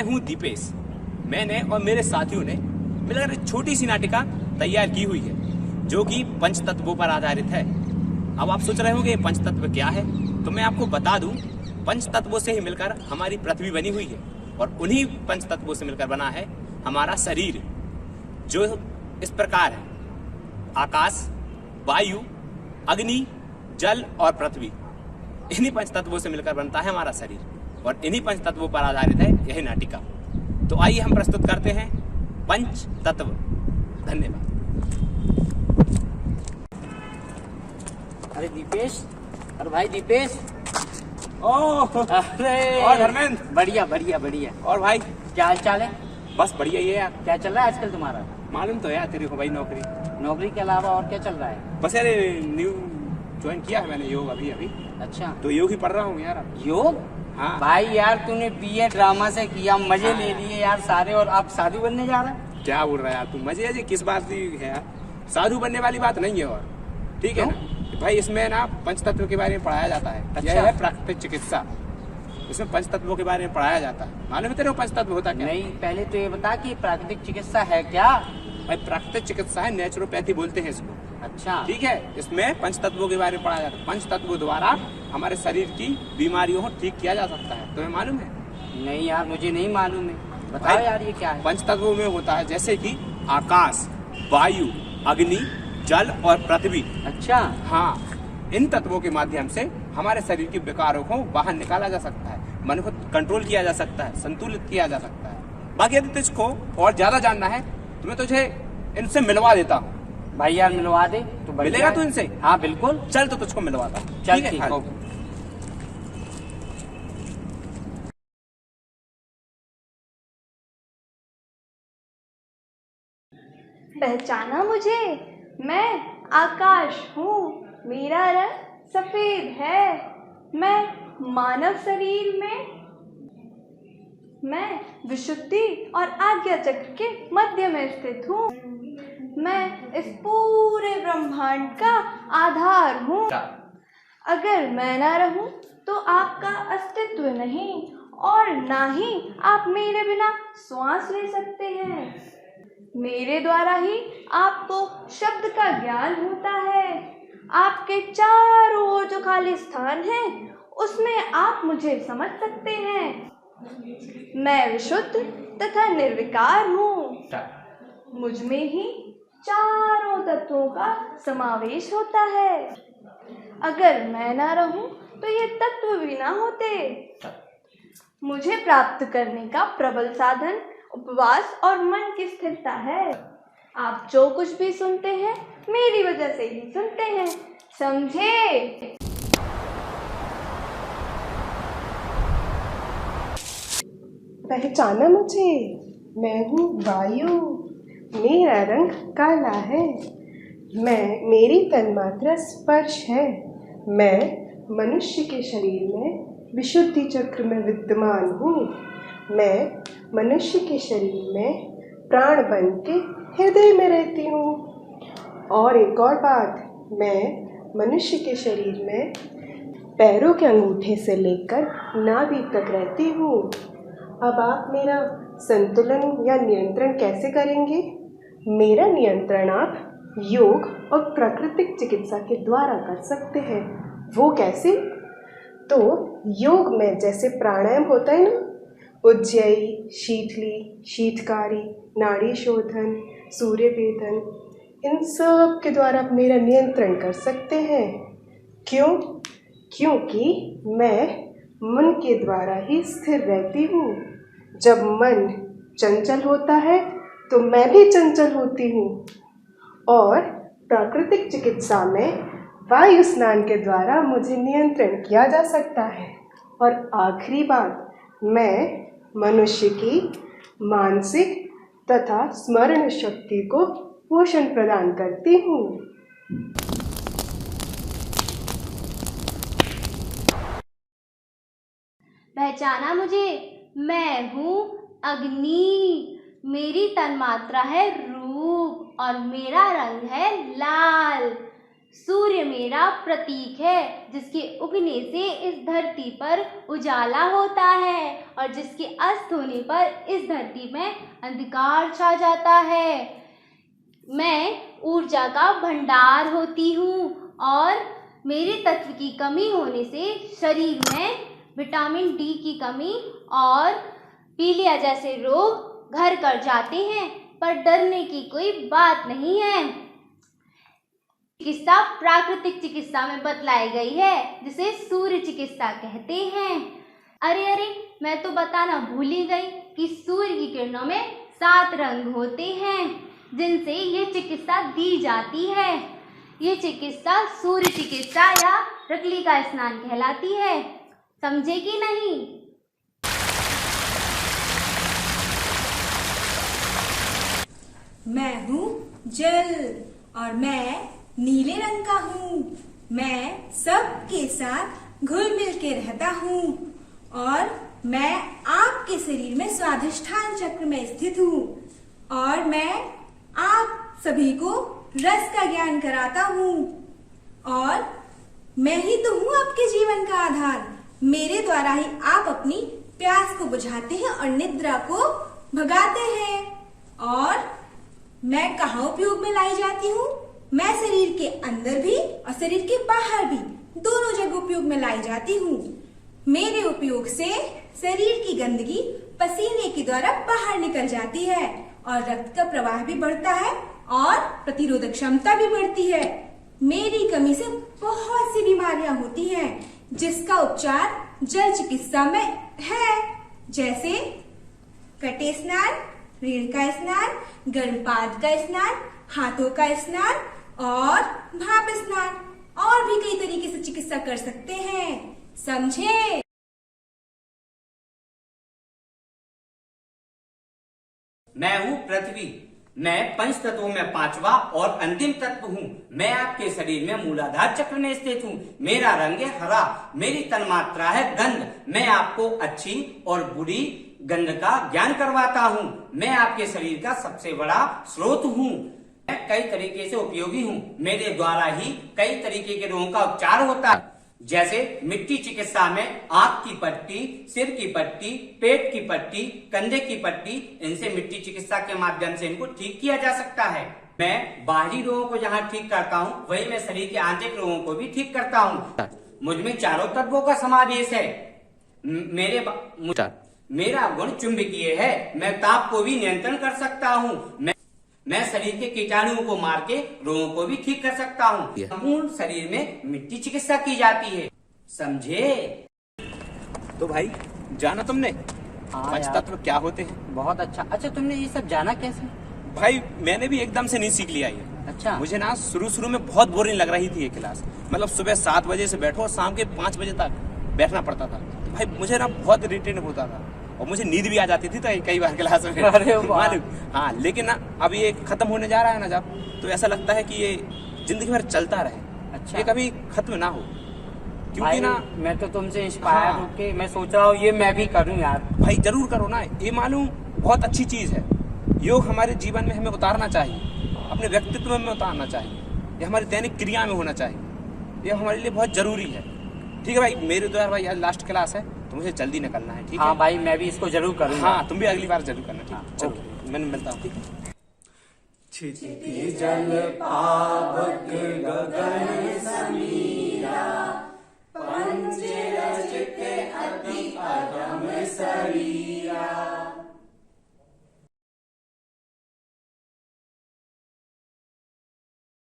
हूँ दीपेश। मैंने और मेरे साथियों ने मिलकर एक छोटी सी नाटिका तैयार की हुई है जो कि पंचतत्वों पर आधारित है। अब आप सोच रहे होंगे पंचतत्व क्या है, तो मैं आपको बता दूं, पंचतत्वों से ही मिलकर हमारी पृथ्वी बनी हुई है और उन्हीं पंचतत्वों से मिलकर बना है हमारा शरीर, जो इस प्रकार है: आकाश, वायु, अग्नि, जल और पृथ्वी। इन्हीं पंचतत्वों से मिलकर बनता है हमारा शरीर और इन्हीं पंचतत्वों पर आधारित है यह नाटिका। तो आइए हम प्रस्तुत करते हैं पंचतत्व। धन्यवाद। अरे दीपेश, अरे भाई दीपेश। ओह, अरे और धर्मेंद्र? बढ़िया बढ़िया बढ़िया। और भाई क्या हाल चाल है? बस बढ़िया ही है यार। क्या चल रहा है आजकल तुम्हारा? मालूम तो है यार तेरे को भाई, नौकरी के अलावा और क्या चल रहा है? बस यार न्यू ज्वाइन किया है मैंने योग अभी। अच्छा, तो योग ही पढ़ रहा हूँ यार। योग? हाँ भाई यार तूने बीए ड्रामा से किया, मजे ले लिए यार सारे, और आप साधु बनने जा रहा है? क्या बोल रहा है यार तू? मजे अजे किस बात की है यार? साधु बनने वाली बात नहीं है। और ठीक है ना भाई, इसमें ना पंचतत्व के बारे में पढ़ाया जाता है। अच्छा। यह है प्राकृतिक चिकित्सा। इसमें पंचतत्वों के बारे में पढ़ाया जाता है। मालूम है तेरे को पंचतत्व होता क्या? नहीं, पहले तो ये बता कि प्राकृतिक चिकित्सा है क्या? भाई प्राकृतिक चिकित्सा है, नेचुरोपैथी बोलते हैं इसको। अच्छा ठीक है, इसमें पंचतत्वों के बारे में पढ़ाया जाता है। पंचतत्वों द्वारा हमारे शरीर की बीमारियों को ठीक किया जा सकता है। तुम्हें मालूम है? नहीं यार, मुझे नहीं मालूम है, बताओ भाई, यार ये क्या है? पंचतत्वों में होता है जैसे कि आकाश, वायु, अग्नि, जल और पृथ्वी। अच्छा हाँ, इन तत्वों के माध्यम से हमारे शरीर के विकारों को बाहर निकाला जा सकता है, मन को कंट्रोल किया जा सकता है, संतुलित किया जा सकता है। बाकी यदि तुझको और ज्यादा जानना है तो मैं तुझे इनसे मिलवा देता हूँ। भाई यार मिलवा दे तो बढ़िया मिलेगा है। तू इनसे? हाँ बिल्कुल। चल तो तुझको मिलवाता हूँ। चल ठीक ठीक है। है। पहचाना मुझे? मैं आकाश हूँ, मेरा रंग सफेद है। मैं मानव शरीर में विशुद्धि और आज्ञा चक्र के मध्य में स्थित हूँ। मैं इस पूरे ब्रह्मांड का आधार हूँ। अगर मैं ना रहूं तो आपका अस्तित्व नहीं, और ना ही आप मेरे बिना श्वास ले सकते हैं। मेरे द्वारा ही आपको शब्द का ज्ञान होता है। आपके चारों ओर जो खाली स्थान है उसमें आप मुझे समझ सकते हैं। मैं विशुद्ध तथा निर्विकार हूँ। मुझ में ही चारों तत्वों का समावेश होता है। अगर मैं ना रहूं तो ये तत्व भी ना होते। मुझे प्राप्त करने का प्रबल साधन उपवास और मन की स्थिरता है। आप जो कुछ भी सुनते हैं मेरी वजह से ही सुनते हैं, समझे? पहचाना मुझे? मैं हूँ वायु, मेरा रंग काला है। मेरी तन्मात्रा स्पर्श है। मैं मनुष्य के शरीर में विशुद्धि चक्र में विद्यमान हूँ। मैं मनुष्य के शरीर में प्राण बन के हृदय में रहती हूँ। और एक और बात, मैं मनुष्य के शरीर में पैरों के अंगूठे से लेकर नाभि तक रहती हूँ। अब आप मेरा संतुलन या नियंत्रण कैसे करेंगे? मेरा नियंत्रण आप योग और प्राकृतिक चिकित्सा के द्वारा कर सकते हैं। वो कैसे? तो योग में जैसे प्राणायाम होता है ना, उज्जयी, शीतली, शीतकारी, नाड़ी शोधन, सूर्य वेदन, इन सब के द्वारा आप मेरा नियंत्रण कर सकते हैं। क्यों? क्योंकि मैं मन के द्वारा ही स्थिर रहती हूँ। जब मन चंचल होता है तो मैं भी चंचल होती हूँ। और प्राकृतिक चिकित्सा में वायु स्नान के द्वारा मुझे नियंत्रण किया जा सकता है। और आखिरी बात, मैं मनुष्य की मानसिक तथा स्मरण शक्ति को पोषण प्रदान करती हूँ। पहचाना मुझे? मैं हूँ अग्नि, मेरी तन्मात्रा है रूप और मेरा रंग है लाल। सूर्य मेरा प्रतीक है, जिसके उगने से इस धरती पर उजाला होता है और जिसके अस्त होने पर इस धरती में अंधकार छा जाता है। मैं ऊर्जा का भंडार होती हूँ और मेरे तत्व की कमी होने से शरीर में विटामिन डी की कमी और पीलिया जैसे रोग घर कर जाते हैं, पर डरने की कोई बात नहीं है। चिकित्सा प्राकृतिक चिकित्सा में बतलाई गई है, जिसे सूर्य चिकित्सा कहते हैं। अरे अरे, मैं तो बताना भूल ही गई कि सूर्य की किरणों में 7 रंग होते हैं, जिनसे ये चिकित्सा दी जाती है। ये चिकित्सा सूर्य चिकित्सा या रकली का स्नान कहलाती है। समझे कि नहीं? मैं हूँ जल और मैं नीले रंग का हूँ। मैं सबके साथ घुल मिल के रहता हूँ और मैं आपके शरीर में स्वाधिष्ठान चक्र में स्थित हूँ और मैं आप सभी को रस का ज्ञान कराता हूँ और मैं ही तो हूँ आपके जीवन का आधार। मेरे द्वारा ही आप अपनी प्यास को बुझाते हैं और निद्रा को भगाते हैं। और मैं कहाँ उपयोग में लाई जाती हूँ? मैं शरीर के अंदर भी और शरीर के बाहर भी दोनों जगह उपयोग में लाई जाती हूँ। मेरे उपयोग से शरीर की गंदगी पसीने के द्वारा बाहर निकल जाती है और रक्त का प्रवाह भी बढ़ता है और प्रतिरोधक क्षमता भी बढ़ती है। मेरी कमी से बहुत सी बीमारियां होती हैं, जिसका उपचार जल चिकित्सा में है, जैसे कटे स्नान, रीढ़ का स्नान, गर्भपात का स्नान, हाथों का स्नान और भाप स्नान। और भी कई तरीके से चिकित्सा कर सकते हैं, समझे? मैं हूँ पृथ्वी। मैं पंच तत्वों में 5वां और अंतिम तत्व हूँ। मैं आपके शरीर में मूलाधार चक्र में स्थित हूँ। मेरा रंग है हरा। मेरी तन्मात्रा है गंध। मैं आपको अच्छी और बुरी गंध का ज्ञान करवाता हूँ। मैं आपके शरीर का सबसे बड़ा स्रोत हूँ। मैं कई तरीके से उपयोगी हूँ। मेरे द्वारा ही कई तरीके के रोगों का उपचार होता है, जैसे मिट्टी चिकित्सा में आंख की पट्टी, सिर की पट्टी, पेट की पट्टी, कंधे की पट्टी, इनसे मिट्टी चिकित्सा के माध्यम से इनको ठीक किया जा सकता है। मैं बाहरी रोगों को जहाँ ठीक करता हूँ, वही मैं शरीर के आंतरिक रोगों को भी ठीक करता हूँ। मुझमें 4 तत्वों का समावेश है। मेरा गुण चुंबकीय है। मैं ताप को भी नियंत्रण कर सकता हूँ। मैं शरीर के कीटाणुओं को मार के रोगों को भी ठीक कर सकता हूँ। संपूर्ण शरीर में मिट्टी चिकित्सा की जाती है, समझे? तो भाई, जाना तुमने पंच तत्व क्या होते हैं? बहुत अच्छा। अच्छा, तुमने ये सब जाना कैसे? भाई, मैंने भी एकदम से नहीं सीख लिया ये। अच्छा। मुझे ना शुरू में बहुत बोरिंग लग रही थी ये क्लास। मतलब सुबह 7 बजे से बैठो और शाम के 5 बजे तक बैठना पड़ता था। भाई, मुझे ना बहुत इरिटेट होता था और मुझे नींद भी आ जाती थी तो कई बार क्लास में। अरे वाह। हाँ, लेकिन ना अब ये खत्म होने जा रहा है ना, जब तो ऐसा लगता है कि ये जिंदगी भर चलता रहे। अच्छा। ये कभी खत्म ना हो, क्योंकि ना मैं तो तुमसे इंस्पायर हाँ। होके मैं सोच रहा हूँ ये मैं भी करूँ यार। भाई जरूर करो ना, ये मालूम बहुत अच्छी चीज है। योग हमारे जीवन में हमें उतारना चाहिए, अपने व्यक्तित्व में उतारना चाहिए, ये हमारी दैनिक क्रिया में होना चाहिए। ये हमारे लिए बहुत जरूरी है। ठीक है भाई, मेरे द्वारा भाई आज लास्ट क्लास है तो मुझे जल्दी निकलना है। ठीक है? हाँ भाई, मैं भी इसको जरूर करूँगा। हाँ, तुम भी अगली बार जरूर करना। ठीक, चलो मैं मिलता हूँ। ठीक है। क्षिति जल पावक गगन